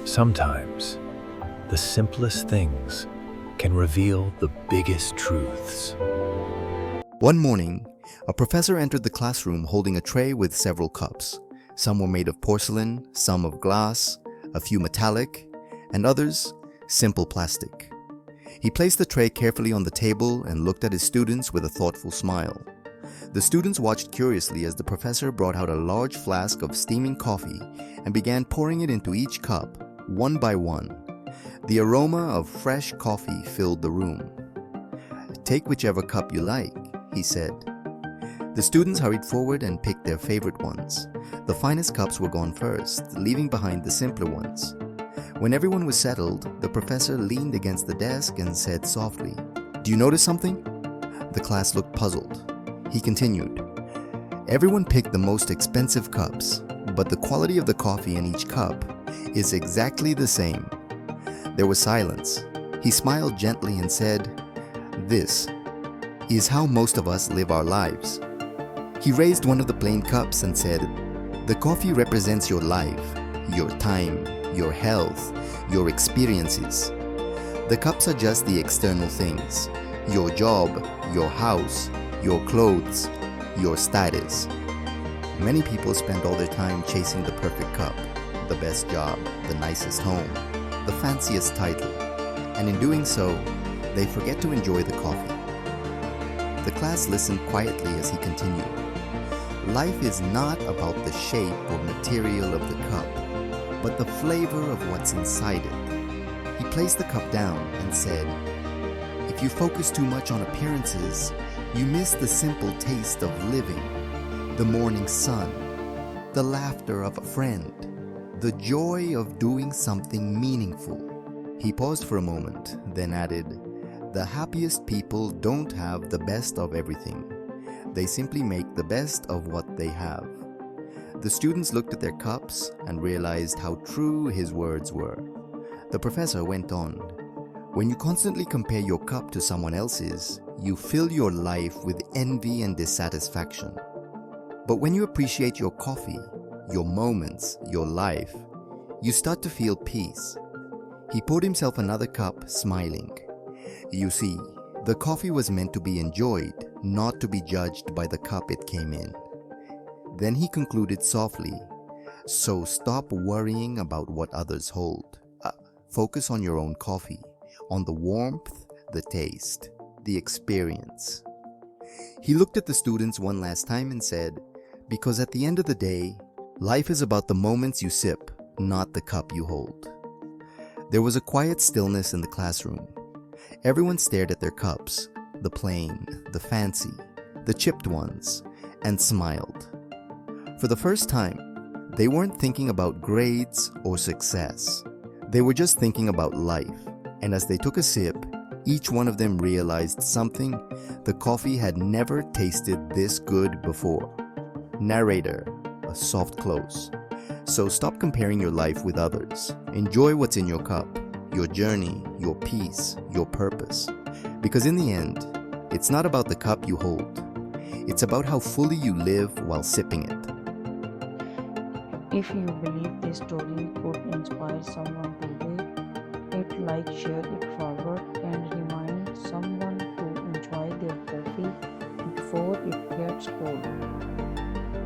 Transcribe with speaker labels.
Speaker 1: Sometimes, the simplest things can reveal the biggest truths.
Speaker 2: One morning, a professor entered the classroom holding a tray with several cups. Some were made of porcelain, some of glass, a few metallic, and others simple plastic. He placed the tray carefully on the table and looked at his students with a thoughtful smile. The students watched curiously as the professor brought out a large flask of steaming coffee and began pouring it into each cup, one by one. The aroma of fresh coffee filled the room. "Take whichever cup you like," he said. The students hurried forward and picked their favorite ones. The finest cups were gone first, leaving behind the simpler ones. When everyone was settled, the professor leaned against the desk and said softly, "Do you notice something?" The class looked puzzled. He continued, "Everyone picked the most expensive cups, but the quality of the coffee in each cup is exactly the same." There was silence. He smiled gently and said, "This is how most of us live our lives." He raised one of the plain cups and said, "The coffee represents your life, your time, your health, your experiences. The cups are just the external things, your job, your house, your clothes, your status." Many people spend all their time chasing the perfect cup, the best job, the nicest home, the fanciest title, and in doing so, they forget to enjoy the coffee. The class listened quietly as he continued. Life is not about the shape or material of the cup, but the flavor of what's inside it. He placed the cup down and said, "If you focus too much on appearances, you miss the simple taste of living, the morning sun, the laughter of a friend, the joy of doing something meaningful." He paused for a moment, then added, "The happiest people don't have the best of everything. They simply make the best of what they have." The students looked at their cups and realized how true his words were. The professor went on, "When you constantly compare your cup to someone else's, you fill your life with envy and dissatisfaction. But when you appreciate your coffee, your moments, your life, you start to feel peace." He poured himself another cup, smiling. "You see, the coffee was meant to be enjoyed, not to be judged by the cup it came in." Then he concluded softly, "So stop worrying about what others hold. Focus on your own coffee, on the warmth, the taste, the experience." He looked at the students one last time and said, "Because at the end of the day, life is about the moments you sip, not the cup you hold." There was a quiet stillness in the classroom. Everyone stared at their cups, the plain, the fancy, the chipped ones, and smiled. For the first time, they weren't thinking about grades or success. They were just thinking about life, and as they took a sip, each one of them realized something: the coffee had never tasted this good before. Narrator, a soft close. So stop comparing your life with others. Enjoy what's in your cup, your journey, your peace, your purpose. Because in the end, it's not about the cup you hold. It's about how fully you live while sipping it.
Speaker 3: If you believe this story could inspire someone today, hit like, share it forward, and remind someone to enjoy their coffee before it gets cold.